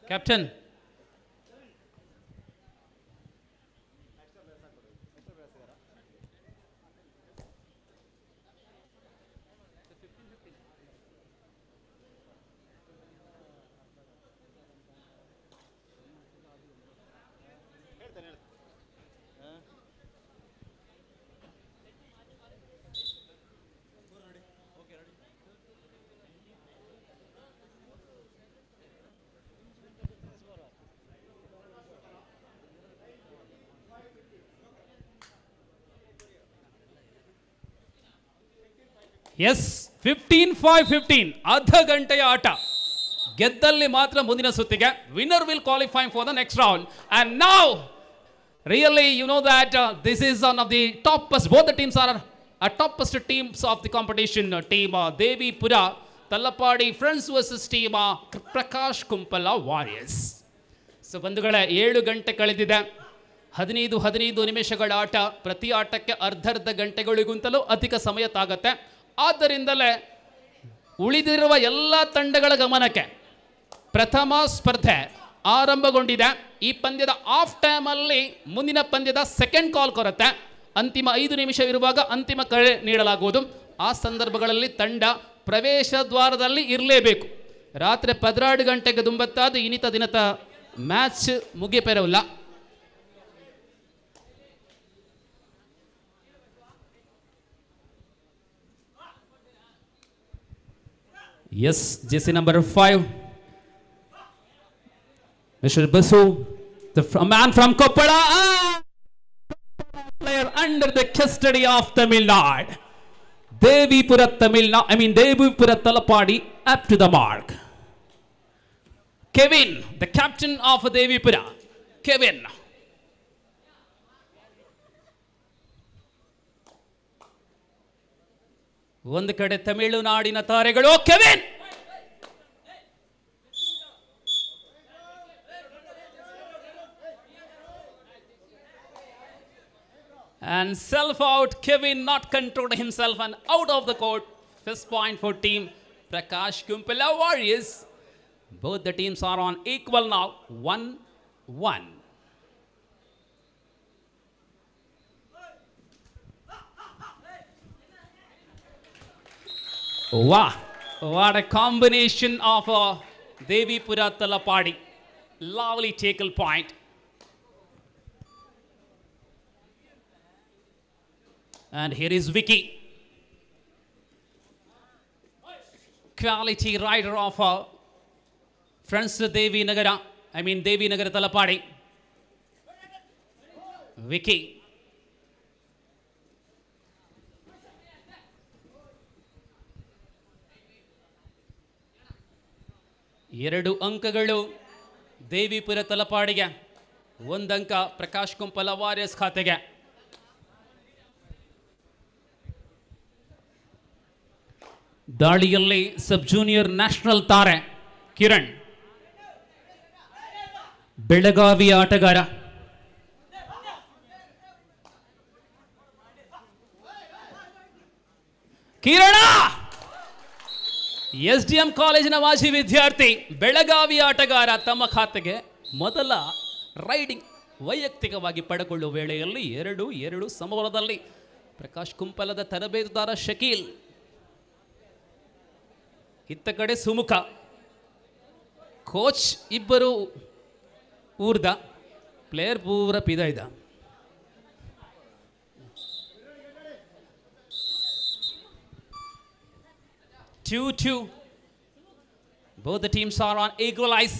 Captain. Yes, 15-5-15 ಅರ್ಧ ಗಂಟೆಯ ಆಟ ಗೆದ್ದಲ್ಲಿ ಮಾತ್ರ ಮುಂದಿನ ಸುತ್ತಿಗೆ winner will qualify for the next round and now really you know that this is one of the toppest both the teams are toppest teams of the competition team Devi Pura Talapadi Friends versus team Prakash Kumpala Warriors. So ಬಂಧುಗಳೇ 7 ಗಂಟೆ ಕಳೆದಿದೆ 15 ನಿಮಿಷಗಳ ಆಟ ಪ್ರತಿ ಆಟಕ್ಕೆ ಅರ್ಧ ಗಂಟೆಗಳಿಗಿಂತಲೂ ಅಧಿಕ ಸಮಯ ತಾಗುತ್ತೆ ಆದ್ದರಿಂದಲೇ ಉಳಿದಿರುವ ಎಲ್ಲ ತಂಡಗಳ ಗಮನಕ್ಕೆ ಪ್ರಥಮ ಸ್ಪರ್ಧೆ ಆರಂಭಗೊಂಡಿದೆ ಈ ಪಂದ್ಯದ ಆಫ್ ಟೈಮ್ ಅಲ್ಲಿ ಮುಂದಿನ ಪಂದ್ಯದ ಸೆಕೆಂಡ್ ಕಾಲ್ ಕೊರತೆ ಅಂತಿಮ 5 ನಿಮಿಷ ಇರುವಾಗ ಅಂತಿಮ ಕರೆ ನೀಡಲಾಗುವುದು ಆ ಸಂದರ್ಭಗಳಲ್ಲಿ ತಂಡ ಪ್ರವೇಶ ದ್ವಾರದಲ್ಲಿ ಇರಲೇಬೇಕು ರಾತ್ರಿ 12 ಗಂಟೆಗೆ ದುಂಬತ್ತಾದ ಇನಿತ ದಿನದ match ಮುಗಿಪೆರವಿಲ್ಲ Yes, jersey number 5. Mr. Basu, a man from Koppala, player under the custody of Tamil Nadu. Devipura Devipura Talapadi up to the mark. Kevin, the captain of Devipura. Kevin. ಒಂದು ಕಡೆ ತಮಿಳುನಾಡಿನ ತಾರೆಗಳು Kevin and self out Kevin not controlled himself and out of the court first point for team Prakash Kumpala Warriors both the teams are on equal now 1-1 Wow, what a combination of Devipura Talapadi. Lovely tackle point. And here is Vicky. Quality rider of Friends Devi Nagara. Devi Nagara Talapadi. Vicky. ಎರಡು ಅಂಕಗಳು ದೇವಿಪುರ ತಲಪಾಡಿಗೆ ಒಂದು ಅಂಕ Prakash Kumpala warriors ಖಾತೆಗೆ ದಾಳಿಯಲ್ಲಿ ಸಬ್ junior national ತಾರೆ ಕಿರಣ್ ಬೆಳಗಾವಿ ಆಟಗಾರ ಕಿರಣ SDM ಕಾಲೇಜಿನ ಮಾಜಿ ವಿದ್ಯಾರ್ಥಿ ಬೆಳಗಾವಿ ಆಟಗಾರ ತಮ್ಮ ಖಾತೆಗೆ ಮೊದಲ ರೈಡಿಂಗ್ ವೈಯಕ್ತಿಕವಾಗಿ ಪಡೆದುಕೊಳ್ಳುವ ವೇಳೆಯಲ್ಲಿ 2-2 ಸಮಬಲದಲ್ಲಿ ಪ್ರಕಾಶ್ ಕುಂಪಲದ ತರಬೇತುದಾರ ಶಕೀಲ್ ಇತ್ತ ಕಡೆ ಸುಮುಖ ಕೋಚ್ ಇಬ್ಬರು ಊರ್ದ ಪ್ಲೇಯರ್ ಪೂರ ಪಿದ ಇದ್ದ 2-2. Both the teams are on equal ice.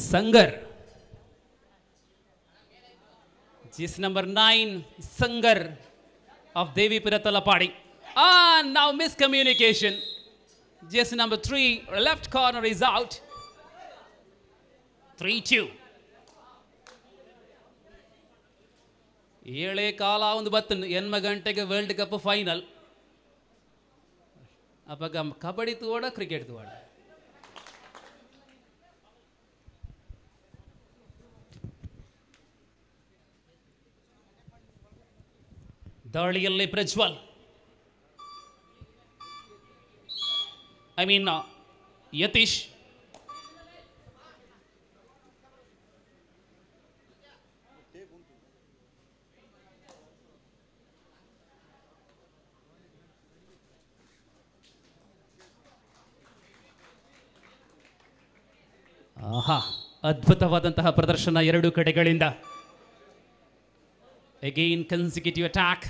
Sangar. Jersey number 9, Sangar of Devipura Talapadi. Now miscommunication. Jersey number 3, left corner is out. 3-2. ಏಳೇ ಕಾಲ ಒಂದು ಬತ್ತನು 8 ಗಂಟೆಗೆ ವರ್ಲ್ಡ್ ಕಪ್ ಫೈನಲ್ ಅವಾಗ ಕಬಡ್ಡಿ ತೋಡ ಕ್ರಿಕೆಟ್ ತೋಡ ದಾಳಿಯಲ್ಲಿ ಪ್ರಜ್ವಲ್ I mean Yatish. ಆಹಾ, ಅದ್ಭುತವಾದಂತಹ ಪ್ರದರ್ಶನ ಎರಡು ಕಡೆಗಳಿಂದ. Again consecutive attack.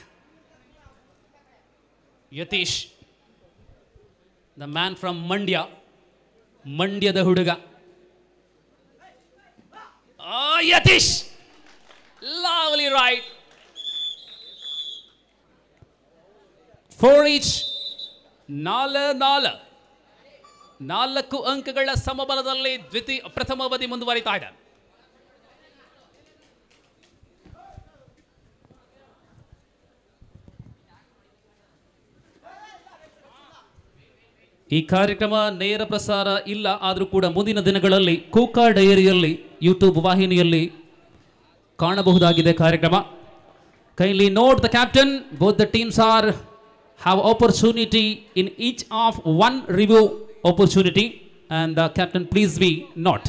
Yatish, the man from Mandya, ಮಂಡ್ಯದ ಹುಡುಗ. Yatish, lovely right. 4 each, 4 ಅಂಕಗಳ ಸಮಬಲದಲ್ಲಿ ಪ್ರಥಮ ಅವಧಿ ಮುಂದುವರಿತಾ ಇದೆ. ಈ ಕಾರ್ಯಕ್ರಮ ನೇರ ಪ್ರಸಾರ ಇಲ್ಲ, ಆದರೂ ಕೂಡ ಮುಂದಿನ ದಿನಗಳಲ್ಲಿ ಕೂಕಾ ಡೈರಿಯಲ್ಲಿ ಯೂಟ್ಯೂಬ್ ವಾಹಿನಿಯಲ್ಲಿ ಕಾಣಬಹುದಾಗಿದೆ ಕಾರ್ಯಕ್ರಮ. Kindly note the captain, both the teams are have opportunity in each of one review opportunity, and the captain please be note.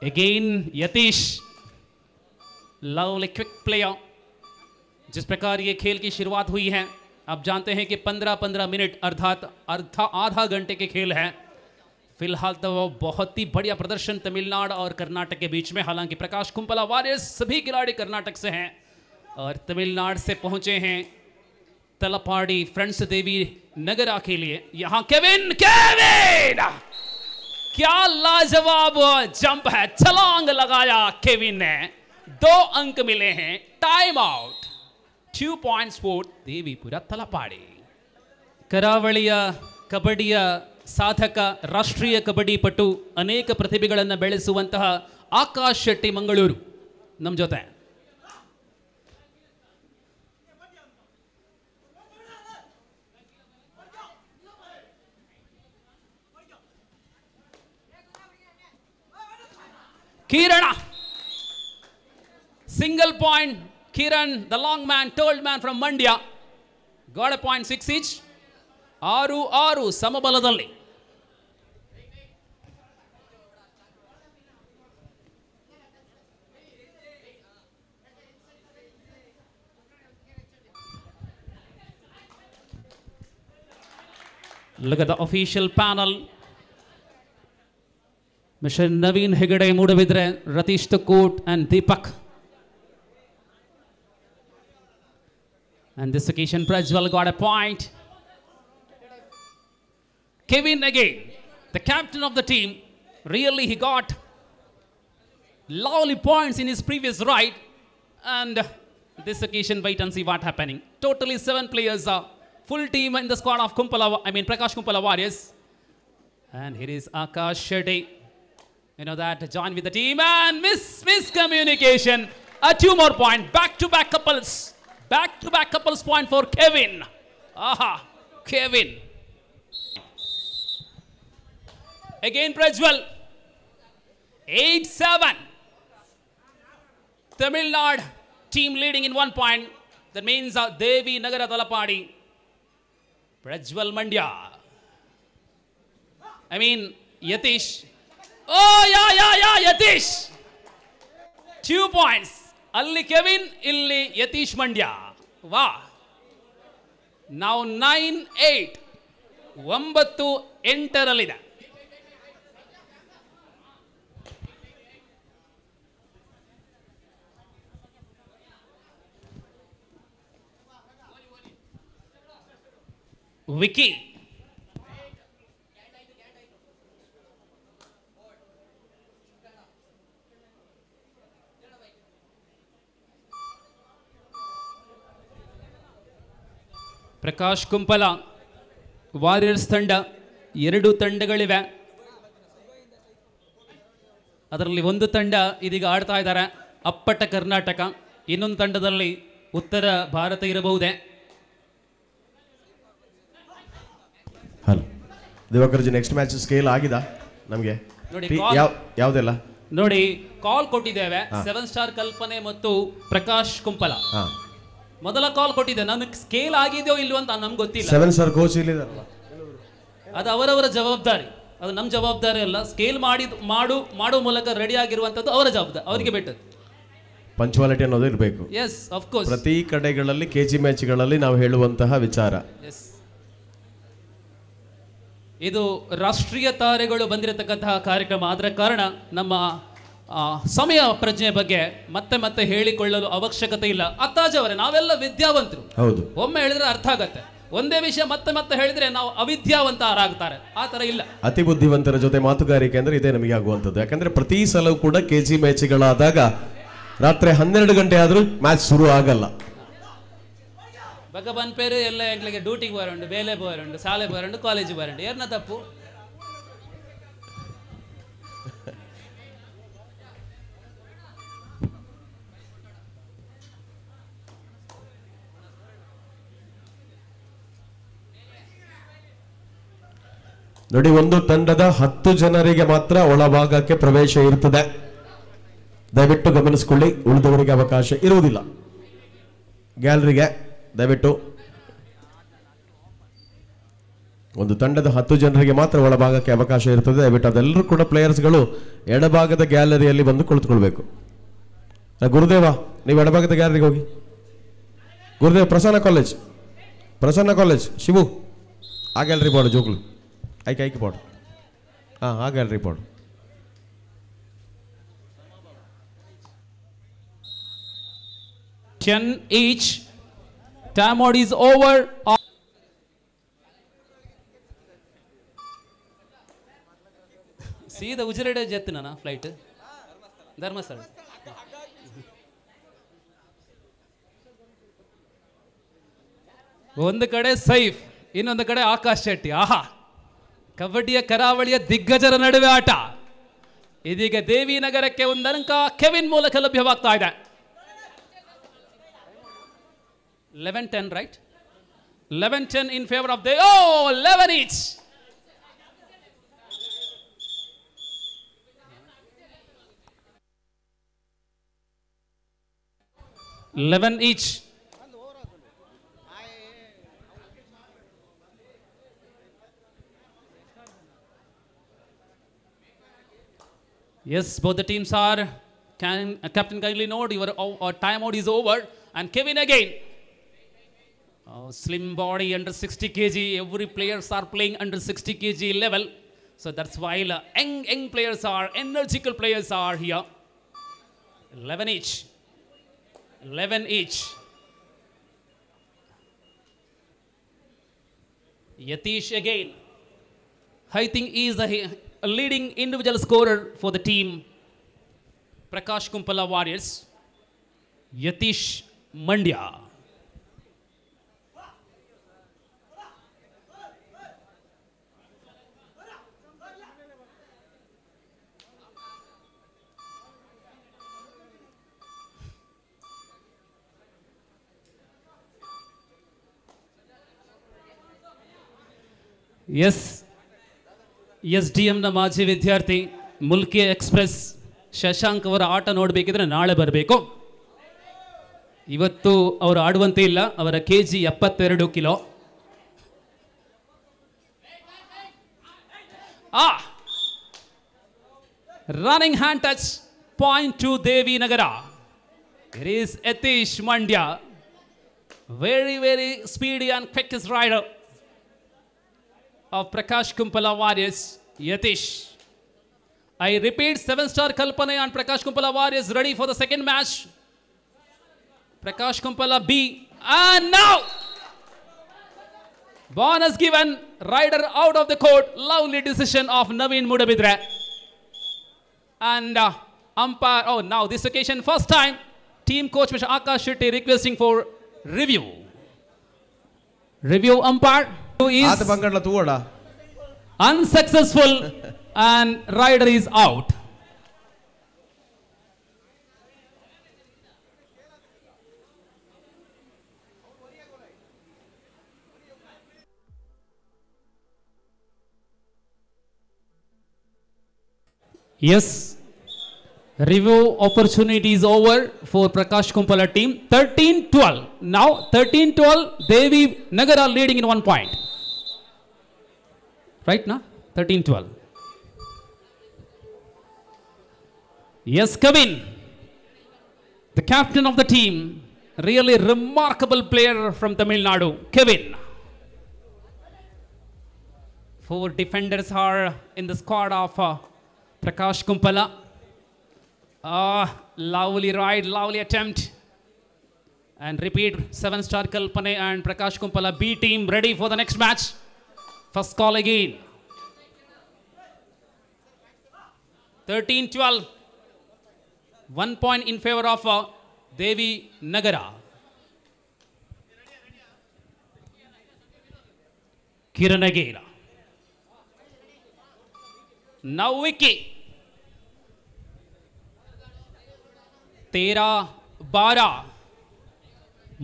Again Yatish, lovely quick player. जिस प्रकार ये खेल की शुरुआत हुई है, आप जानते हैं कि 15-15 मिनट अर्थात आधा घंटे के खेल है. फिलहाल तो वो बहुत ही बढ़िया प्रदर्शन तमिलनाडु और कर्नाटक के बीच में. हालांकि प्रकाश कुंपला वॉरियर्स सभी खिलाड़ी कर्नाटक से हैं और तमिलनाडु से पहुंचे हैं तलपाड़ी फ्रेंड्स देवी नगरा के लिए. यहाँ केविन क्या लाजवाब जंप है, छलांग लगाया केविन ने. 2 अंक मिले हैं. Time out. 2 points for Devipura Talapady. ಕರಾವಳಿಯ ಕಬಡ್ಡಿಯ ಸಾಧಕ, ರಾಷ್ಟ್ರೀಯ ಕಬಡ್ಡಿ ಪಟು, ಅನೇಕ ಪ್ರತಿಭೆಗಳನ್ನು ಬೆಳೆಸುವಂತಹ ಆಕಾಶ್ ಶೆಟ್ಟಿ ಮಂಗಳೂರು ನಮ್ಮ ಜೊತೆ. ಕಿರಣ, single point. Kiran, the long man, tall man from Mandya, got a point. 6 each. 6 ಸಮಬಲದಲ್ಲಿ. Look at the official panel. Mr. Naveen Hegade, Mudavidre, Ratish Tukut and Deepak. And this occasion Prajwal got a point. Kevin again, the captain of the team, really he got lovely points in his previous ride. And this occasion, wait and see what happening. Totally 7 players, full team in the squad of Prakash Kumpala Warriors. And here is Akash Shetty, you know that, join with the team and miscommunication. 2 more points, back-to-back couples. Back-to-back couples point for Kevin. Aha, Kevin. Again Prajwal. 8-7. Tamil Nadu team leading in 1 point. That means Devi Nagara Talapadi. Prajwal Mandya. Yatish. Oh, yeah, Yatish. 2 points. ಅಲ್ಲಿ Kevin, ಇಲ್ಲಿ ಯತೀಶ್ ಮಂಡ್ಯ. ವಾ, ನಾವು 9-8, 9-8 wiki, Prakash Kumpala warriors ತಂಡ. 2 ತಂಡಗಳಿವೆ, ಅದರಲ್ಲಿ ಒಂದು ತಂಡ ಇದೀಗ ಆಡ್ತಾ ಇದ್ದಾರೆ, ಅಪ್ಪಟ ಕರ್ನಾಟಕ. ಇನ್ನೊಂದು ತಂಡದಲ್ಲಿ ಉತ್ತರ ಭಾರತ ಇರಬಹುದೇ. ದಿವಾಕರ್ಜಿ ನೆಕ್ಸ್ಟ್ ಮ್ಯಾಚ್ ಸ್ಕೇಲ್ ಆಗಿದೆ ನಮಗೆ ನೋಡಿ ಯಾವುದೆಲ್ಲ ನೋಡಿ ಕಾಲ್ ಕೊಟ್ಟಿದ್ದೇವೆ 7 ಸ್ಟಾರ್ ಕಲ್ಪನೆ ಮತ್ತು ಪ್ರಕಾಶ್ ಕುಂಪಲ ಮೊದಲ ಕಾಲ್ ಕೊಟ್ಟಿದ್ದೆ ನನಗೆ ಸ್ಕೇಲ್ ಆಗಿದೆಯೋ ಇಲ್ವೋ ಅಂತ ನಮ್ಗೆ ಗೊತ್ತಿಲ್ಲ 7 ಸ್ಟಾರ್ ಕೋಚ್ ಇಲ್ಲಿದಾರಲ್ಲ ಅದು ಅವರವರ ಜವಾಬ್ದಾರಿ ಅದು ನಮ್ಮ ಜವಾಬ್ದಾರಿ ಅಲ್ಲ ಸ್ಕೇಲ್ ಮಾಡೋ ಮೂಲಕ ರೆಡಿ ಆಗಿರುವಂತದ್ದು ಅವರ ಜವಾಬ್ದಾರಿ ಅವರಿಗೆ ಬಿಟ್ಟದ್ದು ಪಂಚುವಾಲಿಟಿ ಅನ್ನೋದು ಇರಬೇಕು ಎಸ್ ಆಫ್ ಕೋರ್ಸ್ ಪ್ರತಿ ಕಡೆಗಳಲ್ಲಿ ಕೆಜಿ ಮ್ಯಾಚ್ಗಳಲ್ಲಿ ನಾವು ಹೇಳುವಂತಹ ವಿಚಾರ ಎಸ್ ಇದು ರಾಷ್ಟ್ರೀಯ ತಾರೆಗಳು ಬಂದಿರತಕ್ಕಂತಹ ಕಾರ್ಯಕ್ರಮ ಆದ ಕಾರಣ ನಮ್ಮ ಸಮಯ ಪ್ರಜ್ಞೆ ಬಗ್ಗೆ ಮತ್ತೆ ಮತ್ತೆ ಹೇಳಿಕೊಳ್ಳಲು ಅವಶ್ಯಕತೆ ಇಲ್ಲ ಅತ್ತಾಜ್ ಅವರೇ ನಾವೆಲ್ಲ ವಿದ್ಯಾವಂತರು ಹೌದು ಒಮ್ಮೆ ಹೇಳಿದ್ರೆ ಅರ್ಥ ಆಗತ್ತೆ ಒಂದೇ ವಿಷಯ ಮತ್ತೆ ಮತ್ತೆ ಹೇಳಿದ್ರೆ ನಾವು ಅವಿದ್ಯಾವಂತರಾಗ್ತಾರೆ ಆ ತರ ಇಲ್ಲ ಅತಿ ಬುದ್ಧಿವಂತರ ಜೊತೆ ಮಾತುಗಾರಿಕೆ ಅಂದ್ರೆ ಇದೇ ನಮಗೆ ಆಗುವಂಥದ್ದು ಯಾಕಂದ್ರೆ ಪ್ರತಿ ಸಲವೂ ಕೂಡ ಕೆಜಿ ಮ್ಯಾಚ್ಗಳಾದಾಗ ರಾತ್ರಿ 12 ಗಂಟೆ ಆದ್ರೂ ಮ್ಯಾಚ್ ಶುರು ಆಗಲ್ಲ ಭಗವಾನ್ ಪೇರು ಎಲ್ಲ ಎಂಗ್ಲಿಗೆ ಡ್ಯೂಟಿಗೆ ಬರೋಂಡು ಬೇಲೆ ಬರೋಂಡು ಶಾಲೆ ಬರೋಂಡು ಕಾಲೇಜಿಗೆ ಬರೋಂಡು ಏರ್ನ ತಪ್ಪು ನೋಡಿ ಒಂದು ತಂಡದ 10 ಜನರಿಗೆ ಮಾತ್ರ ಒಳಭಾಗಕ್ಕೆ ಪ್ರವೇಶ ಇರುತ್ತದೆ ದಯವಿಟ್ಟು ಗಮನಿಸಿಕೊಳ್ಳಿ ಉಳಿದವರಿಗೆ ಅವಕಾಶ ಇರುವುದಿಲ್ಲ ಗ್ಯಾಲರಿಗೆ ದಯವಿಟ್ಟು ಒಂದು ತಂಡದ 10 ಜನರಿಗೆ ಮಾತ್ರ ಒಳಭಾಗಕ್ಕೆ ಅವಕಾಶ ಇರುತ್ತದೆ ದಯವಿಟ್ಟು ಅದೆಲ್ಲರೂ ಕೂಡ ಪ್ಲೇಯರ್ಸ್ಗಳು ಎಡಭಾಗದ ಗ್ಯಾಲರಿಯಲ್ಲಿ ಬಂದು ಕುಳಿತುಕೊಳ್ಬೇಕು ಗುರುದೇವ ನೀವು ಎಡಭಾಗದ ಗ್ಯಾಲರಿಗೆ ಹೋಗಿ ಗುರುದೇವ್ ಪ್ರಸನ್ನ ಕಾಲೇಜ್ ಶಿವು ಆ ಗ್ಯಾಲರಿ ಬಾಡು ಜೋಗ್ಲು ಐಕೆ ಬಾಡು ಆ gallery ಬಾಡು each time out is over ಸೀದಾ ಉಜಿರೆಡೆ ಜೆತ್ತಿನ ಫ್ಲೈಟ್ ಧರ್ಮಸ್ಥಳ ಒಂದು ಕಡೆ ಸೈಫ್ ಇನ್ನೊಂದು ಕಡೆ ಆಕಾಶ್ ಶೆಟ್ಟಿ ಆಹಾ ಕಬಡ್ಡಿಯ ಕರಾವಳಿಯ ದಿಗ್ಗಜರ ನಡುವೆ ಆಟ ಇದೀಗ ದೇವಿನಗರಕ್ಕೆ ಒಂದು ಅಂಕ ಕೆವಿನ್ ಮೂಲಕ ಲಭ್ಯವಾಗ್ತಾ ಇದೆ 11-10 right 11-10 in favor of the 11 each 11 each yes both the teams are captain kindly note your timeout is over and Kevin again slim body under 60 kg every players are playing under 60 kg level so that's why young players are energical players are here 11 each Yatish again I think he is the leading individual scorer for the team Prakash Kumpala Warriors Yatish Mandya S SDMನ ಮಾಜಿ ವಿದ್ಯಾರ್ಥಿ Mulki express Shashank ಅವರ ಆಟ ನೋಡಬೇಕಿದ್ರೆ ನಾಳೆ ಬರಬೇಕು ಇವತ್ತು ಅವರು ಆಡುವಂತೆ ಇಲ್ಲ ಅವರ kg 72 kilo running hand touch point to Devi Nagar it is Yatish Mandya very speedy and quickest rider of Prakash Kumpala Warriors, Yatish. I repeat, 7-star Kalpane and Prakash Kumpala Warriors ready for the second match. Prakash Kumpala B. And now, bonus given, rider out of the court. Lovely decision of Naveen Mudabidre. And umpire, now this occasion, first time, team coach Mr. Akash Shetty requesting for review. Review umpire. Is unsuccessful and rider is out. Yes. Review opportunity is over for Prakash Kumpala team. 13-12. Now 13-12. Devi Nagara leading in 1 point. Right now? 13-12. Yes, Kevin, the captain of the team, really remarkable player from Tamil Nadu. Kevin. 4 defenders are in the squad of Prakash Kumpala. Lovely ride, lovely attempt. And repeat, 7-star Kalpane and Prakash Kumpala B team ready for the next match. First call again. 13-12. 1 point in favor of Devi Nagara. Kiranagera. Now Vicky. 13-12.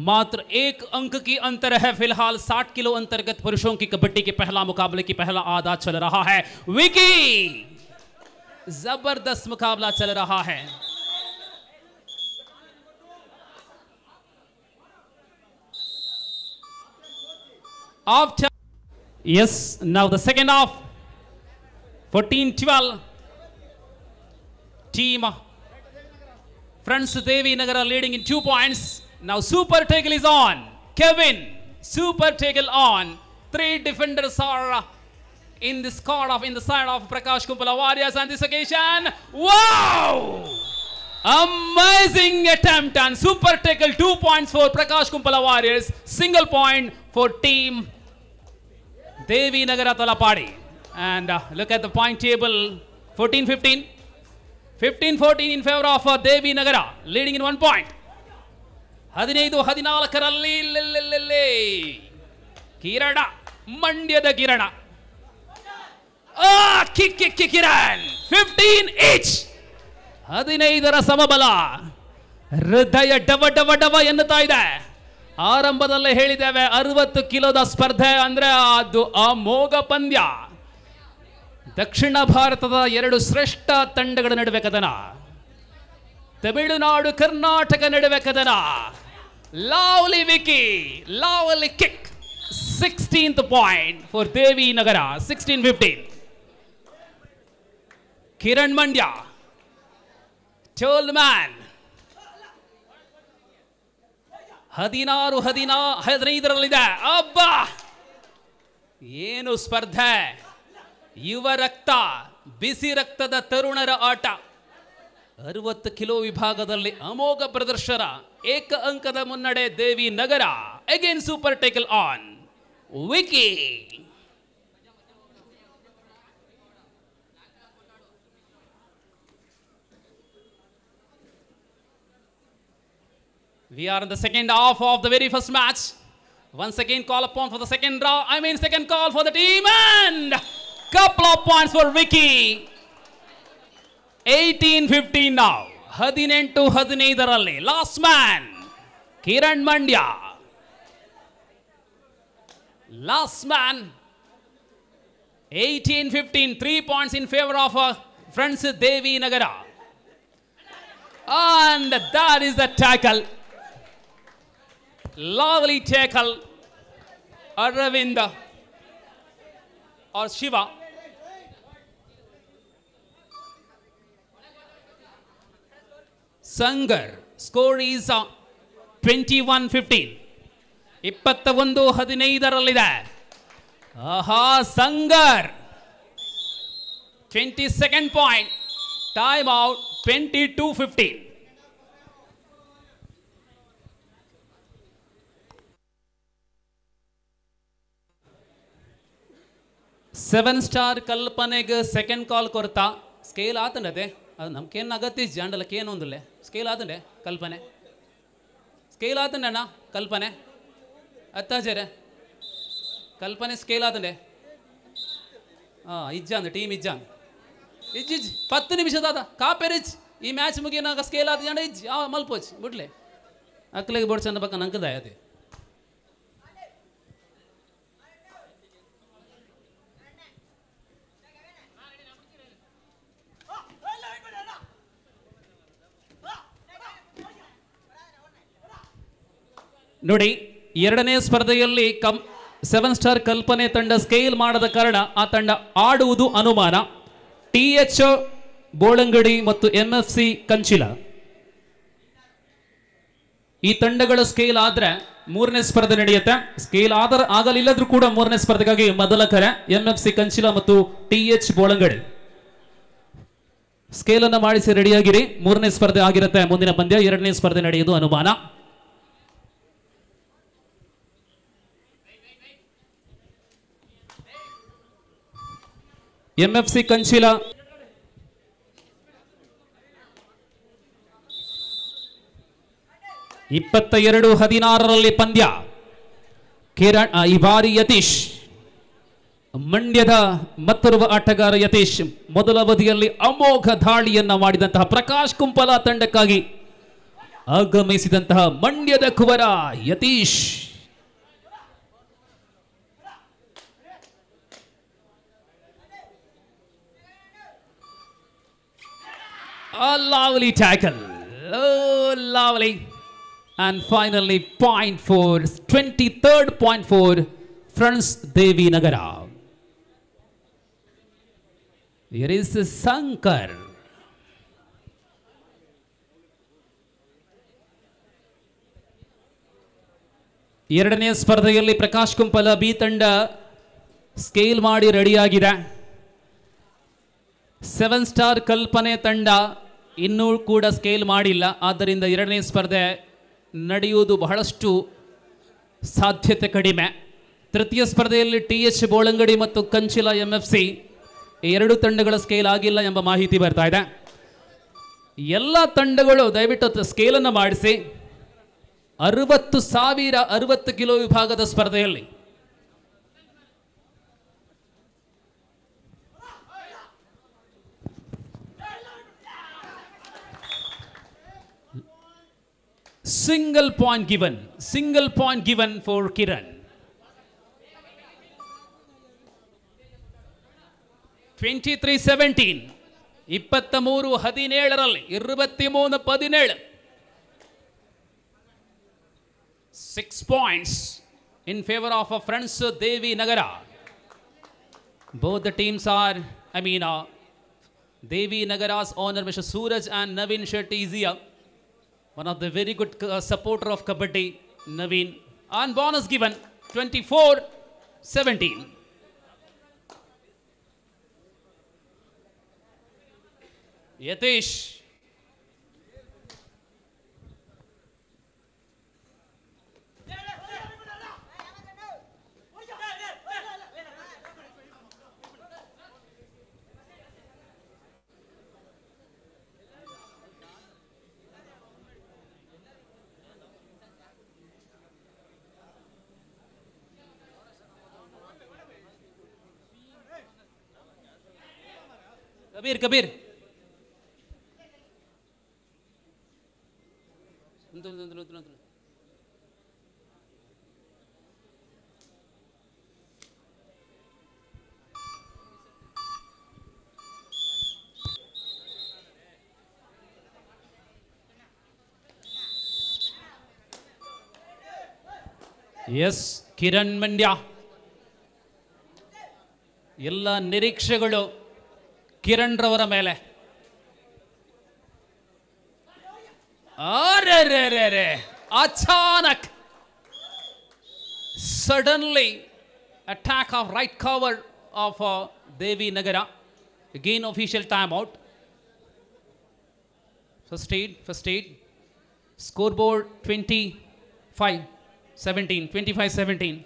मात्र 1 अंक की अंतर है फिलहाल 60 kilo अंतर्गत पुरुषों की कबड्डी के पहला मुकाबले की पहला आधा चल रहा है. विकी, जबरदस्त मुकाबला चल रहा है. After, yes, now the second half, 14-12, team Friends Devi Nagara leading in 2 points. Now super tackle is on. Kevin, super tackle on. 3 defenders are in the squad in the side of Prakash Kumpala Warriors on this occasion. Wow! Amazing attempt and super tackle. 2 points for Prakash Kumpala Warriors. Single point for team Devi Nagara Talapadi. And look at the point table. 14-15. 15-14 in favor of Devi Nagara. Leading in 1 point. 15-14 Kirana. Mandyada Kirana. Kick Kiran. 15 each. 15 ಸಮಬಲ ಹೃದಯ ಡವ ಡವ ಡವ ಎನ್ನುತ್ತಾ ಇದೆ. ಆರಂಭದಲ್ಲೇ ಹೇಳಿದ್ದೇವೆ 60 ಕಿಲೋದ ಸ್ಪರ್ಧೆ ಅಂದ್ರೆ ಅದು ಅಮೋಘ ಪಂದ್ಯ. ದಕ್ಷಿಣ ಭಾರತದ 2 ಶ್ರೇಷ್ಠ ತಂಡಗಳ ನಡುವೆ ಕದನ. ತಮಿಳುನಾಡು ಕರ್ನಾಟಕ ನಡುವೆ ಕದನ. Lovely Vicky, lovely kick. 16th point for Devi Nagara. 16-15. Kiran Mandya. Told man. 16-15 ಅಬ್ಬಾ ಏನು ಸ್ಪರ್ಧೆ. ಯುವ ರಕ್ತ, ಬಿಸಿ ರಕ್ತದ ತರುಣರ ಆಟ. 60 ಕಿಲೋ ವಿಭಾಗದಲ್ಲಿ ಅಮೋಘ ಪ್ರದರ್ಶನ. 1 ಅಂಕದ ಮುನ್ನಡೆ Devi Nagar. Again super tackle on Vicky. We are in the second half of the very first match. Once again call upon for the second call for the team, and couple of points for Vicky. 18-15 now. 18-15 last man Kiran Mandya. Last man. 18-15. 3 points in favor of Friends Devi Nagara. And that is the tackle. Lovely tackle. Aravinda or Shiva. Sangar. Score is 21-15. 21-15 Aha, Sangar. 22nd point. Time out. 22-15. 7-star ಕಲ್ಪನೆಗೆ second ಕಾಲ್ Koratla scale ಆತಂಡದೆ ಅದು ನಮ್ಗೇನು ಅಗತ್ಯ ಜಾಂಡಲಕ್ಕೆ ಏನು ಒಂದಿಲ್ಲ scale ಆತಂಡೆ ಕಲ್ಪನೆ scale ಆತಂಡಣ್ಣ ಕಲ್ಪನೆ ಅತ್ತಾಜರೆ ಕಲ್ಪನೆ scale ಆತಂಡೆ ಇಜ್ಜಾಂದು team ಇಜ್ಜಾಂದು ಇಜ್ಜಿಜ್ 10 ನಿಮಿಷದಾದ ಕಾಪೇರಿಜ್ ಈ ಮ್ಯಾಚ್ ಮುಗಿನಾಗ ಸ್ಕೇಲ್ ಆತ ಜಂಡ ಇಜ್ಜಿ ಮಲ್ಪೋಚ್ ಬಿಡ್ಲೆ ಅಕ್ಲೆಗೆ ಬೋಡ್ಸಂದ ಬಕ್ಕ ನಂಕದಾಯ ಅದೇ ನೋಡಿ, ಎರಡನೇ ಸ್ಪರ್ಧೆಯಲ್ಲಿ 7 ಸ್ಟಾರ್ ಕಲ್ಪನೆ ತಂಡ ಸ್ಕೇಲ್ ಮಾಡದ ಕಾರಣ ಆ ತಂಡ ಆಡುವುದು ಅನುಮಾನ. TH ಬೋಳಂಗಡಿ ಮತ್ತು MFC ಕಂಚಿಲ ಈ ತಂಡಗಳ ಸ್ಕೇಲ್ ಆದ್ರೆ ಮೂರನೇ ಸ್ಪರ್ಧೆ ನಡೆಯುತ್ತೆ. ಸ್ಕೇಲ್ ಆಗಲಿಲ್ಲದ್ರೂ ಕೂಡ ಮೂರನೇ ಸ್ಪರ್ಧೆಗಾಗಿ ಮೊದಲ ಕರೆ MFC ಕಂಚಿಲ ಮತ್ತು TH ಬೋಳಂಗಡಿ. ಸ್ಕೇಲ್ ಅನ್ನು ಮಾಡಿಸಿ ರೆಡಿಯಾಗಿರಿ. ಮೂರನೇ ಸ್ಪರ್ಧೆ ಆಗಿರುತ್ತೆ ಮುಂದಿನ ಪಂದ್ಯ. ಎರಡನೇ ಸ್ಪರ್ಧೆ ನಡೆಯುವುದು ಅನುಮಾನ. MFC ಕಂಚಿಲ 22-16 ಪಂದ್ಯ. ಕಿರಣ್ ಈ ಬಾರಿ ಯತೀಶ್, ಮಂಡ್ಯದ ಮತ್ತೊಬ್ಬ ಆಟಗಾರ ಯತೀಶ್ ಮೊದಲ ಅವಧಿಯಲ್ಲಿ ಅಮೋಘ ದಾಳಿಯನ್ನ ಮಾಡಿದಂತಹ ಪ್ರಕಾಶ್ ಕುಂಪಲ ತಂಡಕ್ಕಾಗಿ ಆಗಮಿಸಿದಂತಹ ಮಂಡ್ಯದ ಕುವರ Yathish. A lovely tackle. Oh, lovely. And finally, point for 23rd point for Friends Devi Nagara. Here is Sankar. ಎರಡನೇ ಸ್ಪರ್ಧೆಯಲ್ಲಿ ಪ್ರಕಾಶ್ ಕುಂಪಲ ಬಿ ತಂಡ ಸ್ಕೇಲ್ ಮಾಡಿ ರೆಡಿಯಾಗಿದೆ. 7 ಸ್ಟಾರ್ ಕಲ್ಪನೆ ತಂಡ ಇನ್ನೂ ಕೂಡ ಸ್ಕೇಲ್ ಮಾಡಿಲ್ಲ. ಆದ್ದರಿಂದ ಎರಡನೇ ಸ್ಪರ್ಧೆ ನಡೆಯುವುದು ಬಹಳಷ್ಟು ಸಾಧ್ಯತೆ ಕಡಿಮೆ. ತೃತೀಯ ಸ್ಪರ್ಧೆಯಲ್ಲಿ TH ಬೋಳಂಗಡಿ ಮತ್ತು ಕಂಚಿಲ MFC ಎರಡು ತಂಡಗಳ ಸ್ಕೇಲ್ ಆಗಿಲ್ಲ ಎಂಬ ಮಾಹಿತಿ ಬರ್ತಾ ಇದೆ. ಎಲ್ಲ ತಂಡಗಳು ದಯವಿಟ್ಟು ಸ್ಕೇಲನ್ನು ಮಾಡಿಸಿ. 60,060 ಕಿಲೋ ವಿಭಾಗದ ಸ್ಪರ್ಧೆಯಲ್ಲಿ single point given for Kiran. 23-17 23-17 23-17 6 points in favor of Friends Devi Nagara. Both the teams are, Devi Nagara's owner Mr. Suraj and Naveen Shetty is here. One of the very good supporter of Kabaddi, Naveen. And bonus given 24-17. Yatish. Kabir. Yes, Kiran Mandya. ಎಲ್ಲ ನಿರೀಕ್ಷೆಗಳು ಕಿರಣ್ ರವರ ಮೇಲೆ. ಅಚಾನಕ್ suddenly attack of right cover of Devi Nagara. Again official timeout. First aid. Scoreboard 25-17.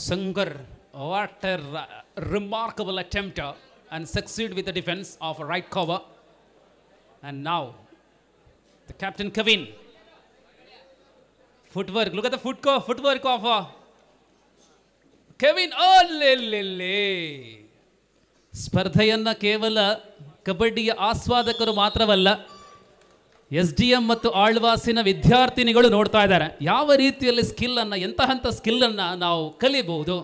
Sankar, what a remarkable attempt and succeed with the defense of a right cover. And now, the captain Kevin. Footwork, look at the footwork of Kevin. Oh, ಸ್ಪರ್ಧೆಯನ್ನು ಕೇವಲ ಕಬಡ್ಡಿಯ ಆಸ್ವಾದಕರು ಮಾತ್ರವಲ್ಲ, SDM ಮತ್ತು ಆಳ್ವಾಸಿನ ವಿದ್ಯಾರ್ಥಿನಿಗಳು ನೋಡ್ತಾ ಇದ್ದಾರೆ ಯಾವ ರೀತಿಯಲ್ಲಿ ಸ್ಕಿಲ್ಲನ್ನು ಎಂತಹ ಸ್ಕಿಲ್ಲನ್ನು ನಾವು ಕಲಿಬಹುದು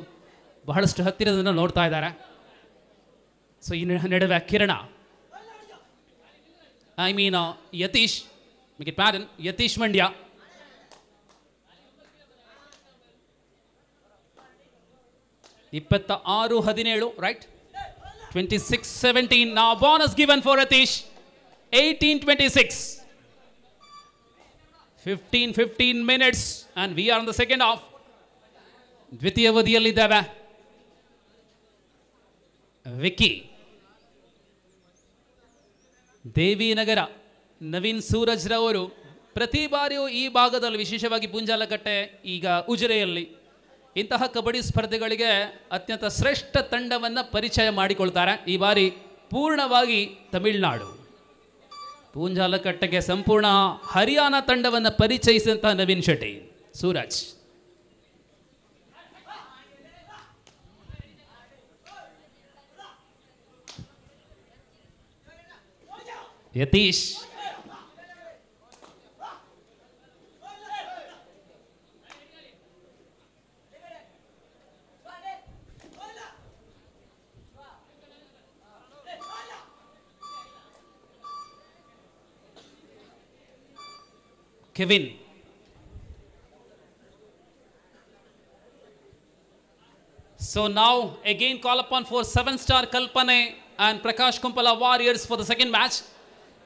ಬಹಳಷ್ಟು ಹತ್ತಿರದಿಂದ ನೋಡ್ತಾ ಇದ್ದಾರೆ. ಸೊ ಈ ನಡುವೆ ಕಿರಣ ಯತೀಶ್ ಯತೀಶ್ ಮಂಡ್ಯ ಇಪ್ಪತ್ತ 6-17 right 26-17 now bonus given for Yatish 18-26 15 minutes and we are in the second half ದ್ವಿತೀಯ ಅವಧಿಯಲ್ಲಿದ್ದೇವೆ. ವಿಕ್ಕಿ ದೇವಿನಗರ ನವೀನ್ ಸೂರಜ್ ರವರು ಪ್ರತಿ ಬಾರಿಯೂ ಈ ಭಾಗದಲ್ಲಿ ವಿಶೇಷವಾಗಿ ಪುಂಜಾಲಕಟ್ಟೆ ಈಗ ಉಜಿರೆಯಲ್ಲಿ ಇಂತಹ ಕಬಡ್ಡಿ ಸ್ಪರ್ಧೆಗಳಿಗೆ ಅತ್ಯಂತ ಶ್ರೇಷ್ಠ ತಂಡವನ್ನು ಪರಿಚಯ ಮಾಡಿಕೊಳ್ತಾರೆ. ಈ ಬಾರಿ ಪೂರ್ಣವಾಗಿ ತಮಿಳುನಾಡು ಪೂಂಜಾಲಕಟ್ಟೆಗೆ ಸಂಪೂರ್ಣ ಹರಿಯಾಣ ತಂಡವನ್ನು ಪರಿಚಯಿಸಿದಂತಹ Naveen Shetty Suraj. Yathish Kevin. So now again call upon for 7-star Kalpane and Prakash Kumpala Warriors for the second match.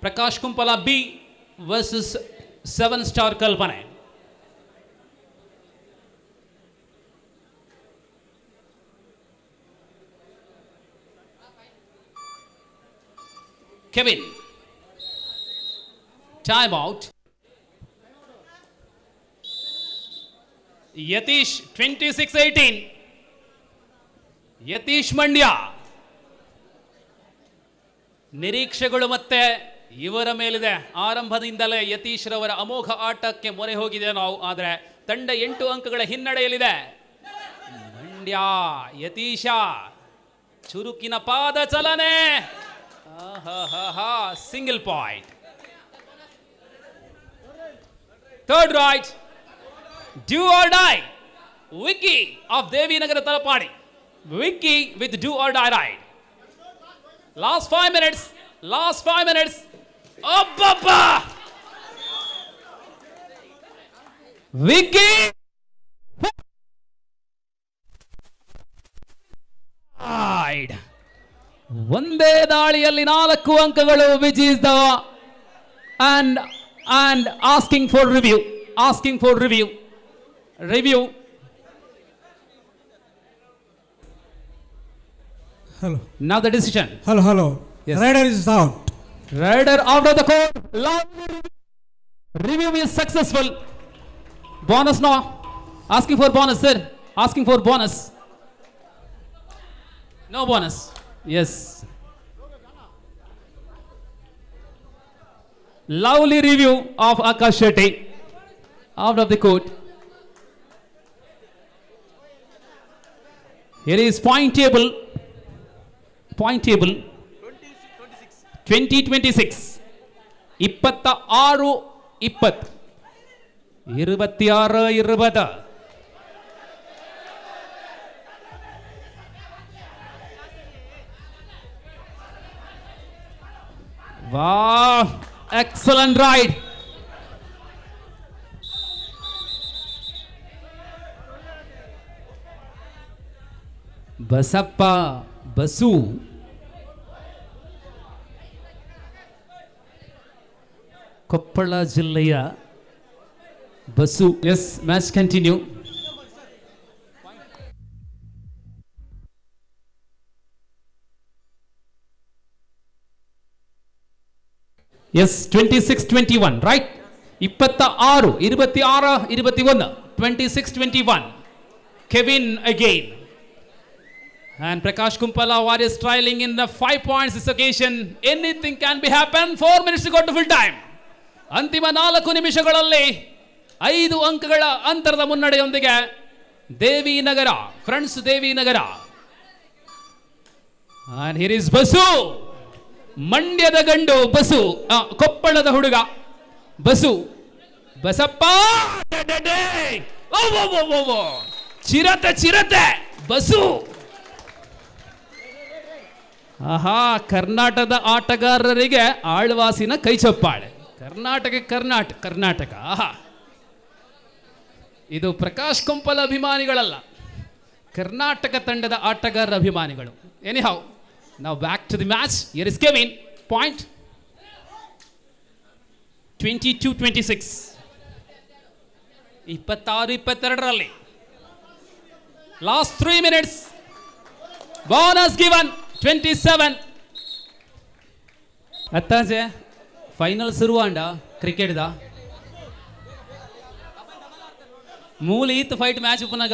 Prakash Kumpala B versus 7-star Kalpane. Kevin. Time out. Yathish 26-18 Yathish Mandya. ನಿರೀಕ್ಷೆಗಳು ಮತ್ತೆ ಇವರ ಮೇಲಿದೆ. ಆರಂಭದಿಂದಲೇ ಯತೀಶ್ ರವರ ಅಮೋಘ ಆಟಕ್ಕೆ ಮೊರೆ ಹೋಗಿದೆ ನಾವು. ಆದರೆ ತಂಡ 8 ಅಂಕಗಳ ಹಿನ್ನಡೆಯಲ್ಲಿದೆ. ಮಂಡ್ಯ ಯತೀಶ ಚುರುಕಿನ ಪಾದ ಚಲನೆ single point. Third right Do or die. Vicky of Devi Nagara Talapadi. Vicky with do or die ride. Last 5 minutes. Abba! Vicky. Ride. ಒಂದೇ ದಾಳಿಯಲ್ಲಿ 4 ಅಂಕಗಳು which is the and asking for review. Hello. Now the decision. Hello. Yes. Rider is out. Rider out of the court. Review is successful. Bonus now. Asking for bonus, sir. Asking for bonus. No bonus. Yes. Lovely review of Akash Shetty. Out of the court. Here is point table 20-26 26-20 26-20 Wow, excellent ride. Basappa Basu Koppal ಜಿಲ್ಲೆಯ Basu. Yes match continue. Yes 26-21 right 26-21 26-21 Kevin again. And Prakash Kumpala Warriors trailing in the 5 points this occasion. Anything can be happen. 4 minutes to go to full time. ಅಂತಿಮ 4 ನಿಮಿಷಗಳಲ್ಲಿ 5 ಅಂಕಗಳ ಅಂತರದ ಮುನ್ನಡೆಯೊಂದಿಗೆ Devinagar friends Devinagar. And here is Basu, ಮಂಡ್ಯದ ಗಂಡು ಬಸು, ಕೊಪ್ಪಳದ ಹುಡುಗ ಬಸು ಬಸಪ್ಪ ಚಿರತೆ ಚಿರತೆ ಬಸು. ಆಹಾ, ಕರ್ನಾಟಕದ ಆಟಗಾರರಿಗೆ ಆಳ್ವಾಸಿನ ಕೈ ಚಪ್ಪಾಳೆ. ಕರ್ನಾಟಕ. ಆಹಾ, ಇದು ಪ್ರಕಾಶ್ ಕೊಂಪಲ್ ಅಭಿಮಾನಿಗಳಲ್ಲ, ಕರ್ನಾಟಕ ತಂಡದ ಆಟಗಾರರ ಅಭಿಮಾನಿಗಳು. ಎನಿಹೌ, ನಾವು back to the match. Here is Kevin. Point 22-26. 26-22 last 3 minutes. Bonus given 27. ಅತ್ತಾಜೆ ಫೈನಲ್ ಶುರುವಾಂಡ ಕ್ರಿಕೆಟ್ದ ಮೂಲ ಈತ್ ಫೈಟ್ ಮ್ಯಾಚ್ ಉಪನಾಗ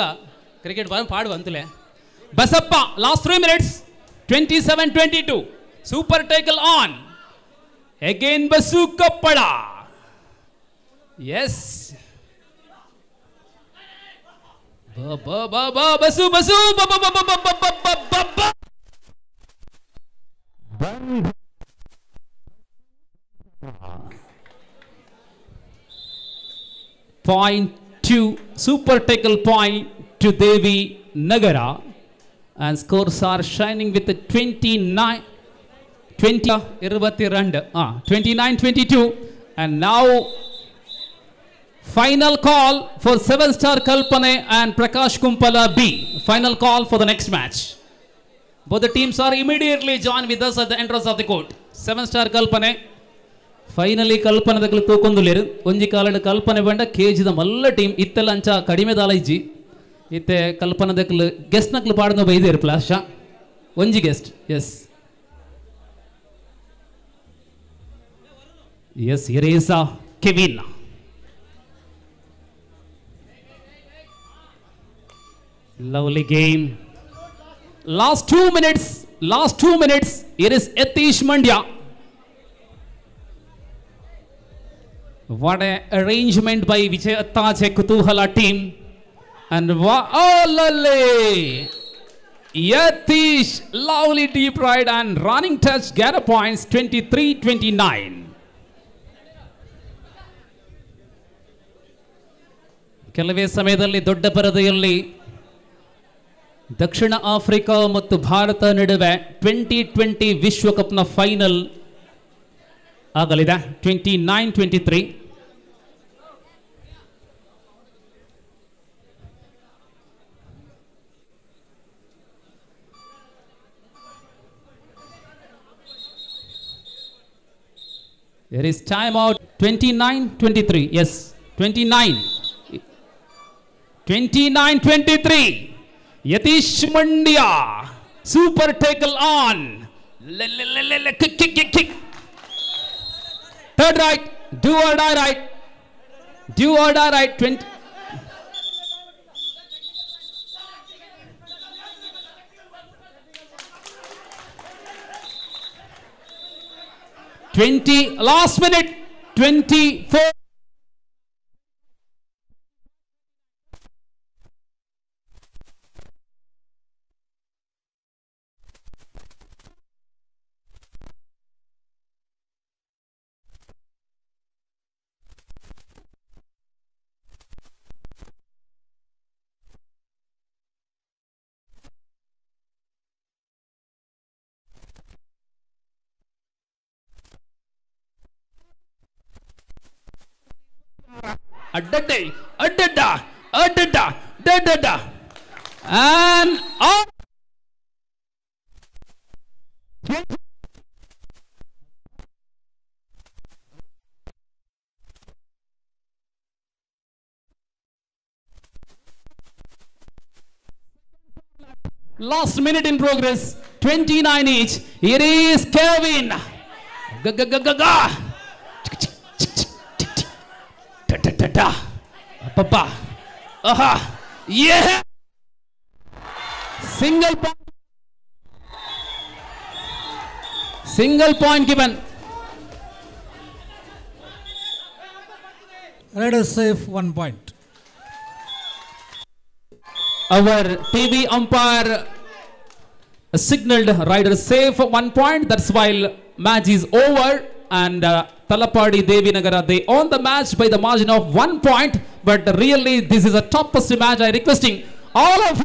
ಕ್ರಿಕೆಟ್ ಪಾಡು ಅಂತಲೇ. Basappa last 3 minutes. 27-22. Super tackle on again Basu Koppal. Yes, Basu Basu point 2 super tackle point to Devi Nagara, and scores are shining with the 29-22. And now final call for 7-star Kalpane and Prakash Kumpala B. Final call for the next match. Both the teams are immediately joined with us at the entrance of the court. 7-star Kalpane finally ಕಲ್ಪನದಗಳು ತೂಕೊಂದುಲೇರು ಒಂಜಿ ಕಾಲದ ಕಲ್ಪನೆ ಬಂಡ ಕೇಜಿದ ಮಲ್ಲ team ಇತ್ತೆಲ್ಲ ಅಂಚ ಕಡಿಮೆ ದಾಲ ಇಜ್ಜಿ ಇತ್ತೆ ಕಲ್ಪನದಕ್ಲು ಗೆಸ್ಟ್ ನಕ್ಲು ಪಾಡ್ದು ಬೈದೇರು ಪ್ಲಾಶ ಒಂಜಿ guest. Yes yes here Kevin. Lovely game. Last 2 minutes. Here is Yatish Mandya. What an arrangement by Vijay Attache Kutuhala team. And oh lale, Yatish, lovely deep right and running touch, gather points 23-29. ಕೆಲವೇ ಸಮಯದಲ್ಲಿ ದೊಡ್ಡ ಪರದೆಯಲ್ಲಿ ದಕ್ಷಿಣ Africa ಮತ್ತು ಭಾರತ ನಡುವೆ 2020 ವಿಶ್ವಕಪ್ನ final ಆಗಲಿದೆ. 29-23. There is time out. 29-23. Yes, 29-23. Yatish Mandya, super tackle on. Kick. Third right, do or die right. 20 last minute 24. Adada. And out. Last minute in progress. 29 each. Here is Kevin. Papa. Aha. Yeah. Single point given. Rider safe 1 point. Our TV umpire signaled rider safe 1 point. That's why match is over and Talapadi Devinagara. They won the match by the margin of 1 point. But really, this is a toughest match. I requesting all of